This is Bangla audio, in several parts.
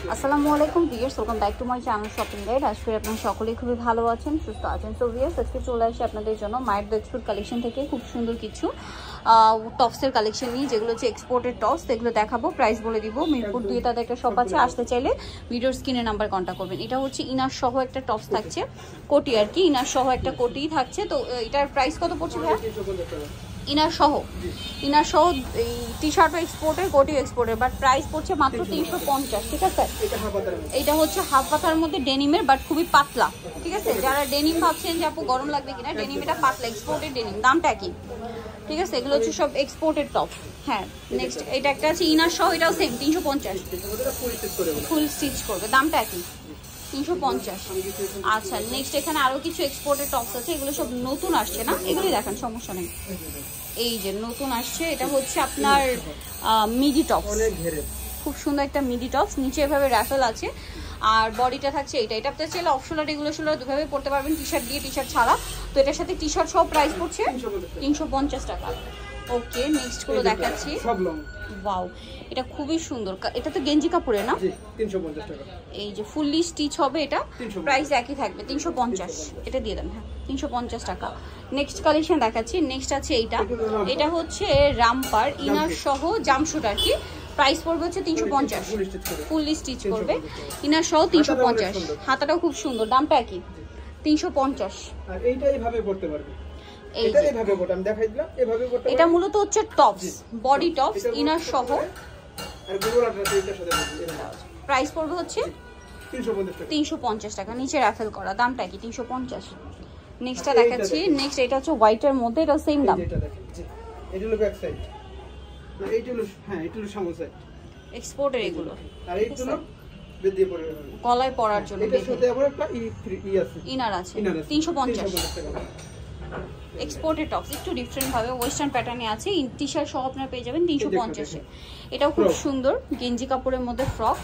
আসসালামু আলাইকুম viewers, welcome back to my channel shopping guide. আশা করি আপনারা সকলেই খুবই ভালো আছেন, সুস্থ আছেন। সো ভিউয়ার্স, আজকে চলে আসি আপনাদের জন্য মায়ের দ্য এক্সপোর্ট কালেকশন থেকে খুব সুন্দর কিছু টপসের কালেকশন নিয়ে, যেগুলো হচ্ছে এক্সপোর্টের টপস। এগুলো দেখাবো, প্রাইস বলে দিব। মিরপুর 2 তাদের একটা শপ আছে, আসতে চাইলে ভিডিওর স্ক্রিনে নাম্বার কন্ট্যাক্ট করবেন। এটা হচ্ছে ইনার সহ একটা টপস থাকছে, কোটি আর কি, ইনার সহ একটা কোটি থাকছে। তো এটার প্রাইস কত পড়ছে ভাইয়া? ইনার সহ এই টি শার্টও এক্সপোর্টের, কোটিও এক্সপোর্টের, বাট প্রাইস পড়ছে মাত্র 350। ঠিক আছে, এটা হচ্ছে হাফ পাতার মধ্যে ডেনিমের, বাট খুবই পাতলা। ঠিক আছে, যারা ডেনিম ভাবছেন যে আপু গরম লাগবে কিনা, ডেনিম এটা পাতলা, এক্সপোর্টের ডেনিম, দামটা কি? ঠিক আছে, এগুলো হচ্ছে সব এক্সপোর্টের টপ। হ্যাঁ, নেক্সট এটা একটা আছে ইনার সহ, এটাও সেম 350, ফুল স্টিচ করবে, দামটা কি? 350। আচ্ছা, নেক্সট এখানে আরো কিছু এক্সপোর্টের টপস আছে, এগুলো সব নতুন আসছে না, এগুলোই দেখান, সমস্যা নেই। এই যে নতুন আসছে, এটা হচ্ছে আপনার মিডি টপস, খুব সুন্দর একটা মিডি টপস, নিচে এভাবে র্যাফেল আছে, আর বডিটা থাকছে এটা আপনার চাইলে অপশনাল রেগুলার দুভাবে পড়তে পারবেন, টি শার্ট দিয়ে, টি শার্ট ছাড়া। তো এটার সাথে টি শার্ট সব প্রাইস পড়ছে 350 টাকা। ওকে, নেক্সট গুলো দেখাচ্ছি। ওয়াও, এটা খুবই সুন্দর, এটা তো গেঞ্জি কাপড়ে না? 350 টাকা। এই যে ফুললি স্টিচ হবে, এটা প্রাইস একই থাকবে 350। এটা দিয়ে দেন, হ্যাঁ 350 টাকা। নেক্সট কালেকশন দেখাচ্ছি, নেক্সট আছে এটা হচ্ছে রামপার ইনার সহ জামশুট আর কি, প্রাইস পড়বে হচ্ছে 350, ফুললি স্টিচ করবে, ইনার সহ 350। হাতাটাও খুব সুন্দর, দামটা কি? 350। আর এইটা এইভাবে পড়তে পারবে, এটা এইভাবে পড়তে আমি দেখাই দিলাম, এইভাবে পড়তে পারবে। এটা মূলত হচ্ছে টপস, বডি টপস ইনার সহ, আর গুগলাটা এইটার সাথে প্রাইস পড়বে হচ্ছে 350 টাকা। 350 টাকা, নিচে রাফেল করা, দামটা কি? 350। নেক্সটটা দেখাচ্ছি, নেক্সট এটা হচ্ছে হোয়াইটের মধ্যে, এটা সেম দাম। এটা দেখেন, জি এটা হলো ব্যাক সাইড, না এইটা হলো, হ্যাঁ এটা হলো সামনে সাইড, এক্সপোর্টের এগুলো। আর এইটা হলো বেদ দিয়ে পরে গলায় পরার জন্য এটার সাথে আবার একটা ই আছে, ইনার আছে, 350 টাকা। এক্সপোর্টেড টপস একটু ডিফারেন্ট ভাবে ওয়েস্টার্ন প্যাটার্নে আছে, টি শার্ট সহ আপনারা পেয়ে যাবেন 350 এ। এটাও খুব সুন্দর গেঞ্জি কাপড়ের মধ্যে ফ্রক,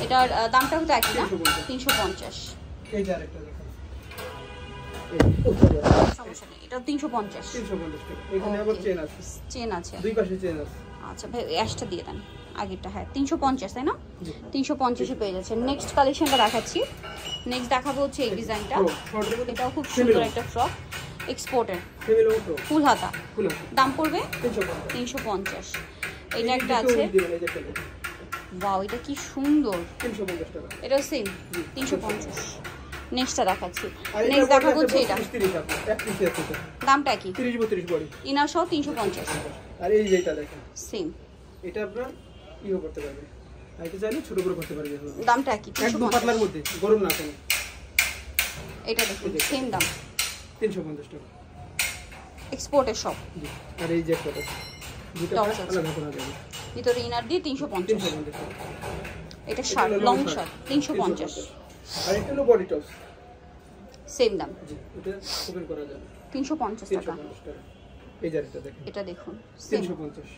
এটার দামটা হচ্ছে একই না, 350। এই যে আরেকটা দেখেন, সমস্যা নেই, এটাও 350 টাকা। এখানে আবার চেন আছে, দুই পাশে চেন আছে। আচ্ছা ভাই, অ্যাশটা দিয়ে দেন আগেরটা, হ্যাঁ 350 তাই না? 350 এ পেয়ে যাচ্ছে। নেক্সট কালেকশনটা দেখাচ্ছি, নেক্সট দেখাবো হচ্ছে এই ডিজাইনটা, এটাও খুব সুন্দর একটা ফ্রক, এক্সপোর্টের, ফুল হাতা, দাম পড়বে 350। এটা একটা আছে, ওয়াও এটা কি সুন্দর, 350 টাকা, এটাও সেম 350। নেক্সটটা দেখাচ্ছি, নেক্সট দেখাবো হচ্ছে এটা, দামটা কি? 30-32 বডি, ইনার সহ 350। আর এই যেটা দেখেন সেম, এটা আপনার ইও করতে পারবে, আর এটা চাইলে ছোট করে করতে পারবে। দামটা কি? একদম পাতলার মধ্যে, গরম না কোনো। এটা দেখুন, সেম দাম 350 টাকা, এক্সপোর্টের সব। আর এই যে একটা দুটো আলাদা করা যাবে, ভিতরে ইনার দিয়ে 350। এটা শার্ট, লং শার্ট 350। আর এটা হলো বডি টপস, সেম দাম, এটা ওপেন করা যাবে 350 টাকা। এই যে এটা দেখেন, এটা দেখুন 350।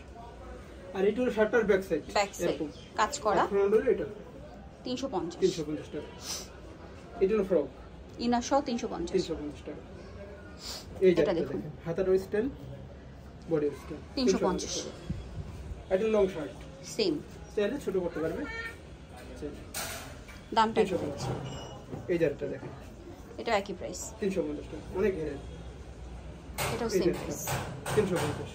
আর এটা হলো শার্টার ব্যাক সাইড, কাজ করা, ফ্রন্ট হলো এটা 350 টাকা। এটা হলো ফ্রক, ইনার সহ 350 টাকা। এই যে দেখুন, হাতার স্টাইল, বডি স্টাইল 350। এটা লং শার্ট, সেম, চাইলে ছোট করতে পারবে, দামটা 350। এই যে এটা দেখেন, এটা একই প্রাইস 350 টাকা, অনেক ঘেরের, এটাও সেম প্রাইস 350।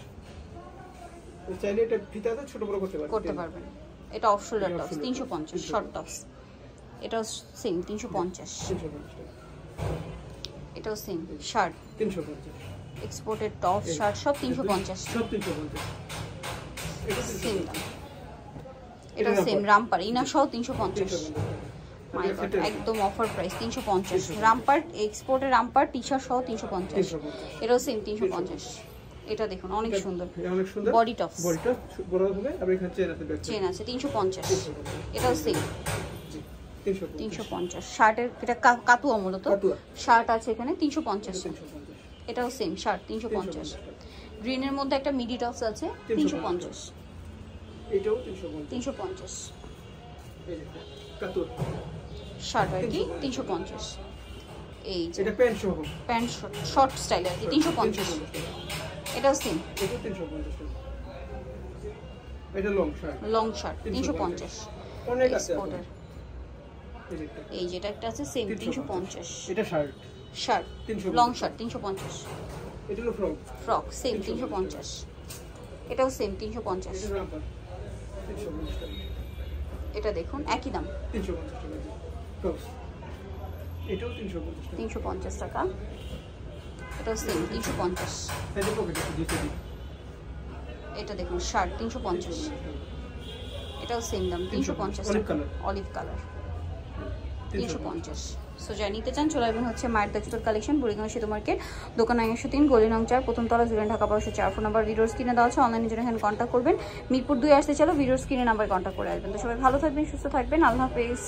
তো চাইলে এটা ফিতাতে ছোট বড় করতে পারবেন। এটা off shoulder tops 350, short tops, এটাও সেম 350 টাকা। এটাও same, shirt 350, exported top shirt সব 350, সব 350। এটা সেম দাম, এটা সেম রামপার ইনার সহ 350। মাই গড, একদম অফার প্রাইস 350। রামপার এক্সপোর্টের রামপার টি শার্ট সহ 350, এটাও সেম 350। এটা দেখুন অনেক সুন্দর, বডি টপস, বড় হবে, আর এখানে চেন আছে 350। এটাও সেম 350। শার্টের এটা কাতুয়া, মূলত শার্ট আছে এখানে 350। এটাও সেম শার্ট 350। গ্রিনের মধ্যে একটা মিডি টপস আছে 350, এটাও 350। এই যে কাতুয়া শার্ট আর কি 350। এই যে এটা প্যান্ট সহ, প্যান্ট শর্ট স্টাইল আর কি 350। এটাও সেম, এটা 350 টাকা। এটা লং শার্ট, লং শার্ট 350। অনেক আছে, এই যেটা একটা আছে সেম 350। এটা শার্ট শার্ট লং শার্ট 350। এটা হলো ফ্রক ফ্রক সেম 350। এটাও সেম 350। এটা রাবার 350 টাকা। এটা দেখুন একই দাম 350 টাকা টপস। এটাও 350 টাকা। 350 টাকা। এটাও সেম 350। এই যে পকেট আছে দুটো দিক। এটা দেখুন শার্ট 350। এটাও সেম দাম 350 olive colour. Olive colour 350। So যাই নিতে চান চলে আসবেন হচ্ছে মায়ের দাজপুর কালেকশন, বুড়িগঙ্গা সেতু মার্কেট, দোকান 103, গলি নং 4, প্রথম তলা, জুলিয়ান, ঢাকা 1204। ফোন নাম্বার ভিডিওর স্ক্রিনে দেওয়া আছে, অনলাইনের জন্য এখানে কন্ট্যাক্ট করবেন। মিরপুর 2 আসতে চলো ভিডিওর স্ক্রিনে নাম্বার কন্ট্যাক্ট করে আসবেন। তো সবাই ভালো থাকবেন, সুস্থ থাকবেন, আল্লাহ হাফেজ।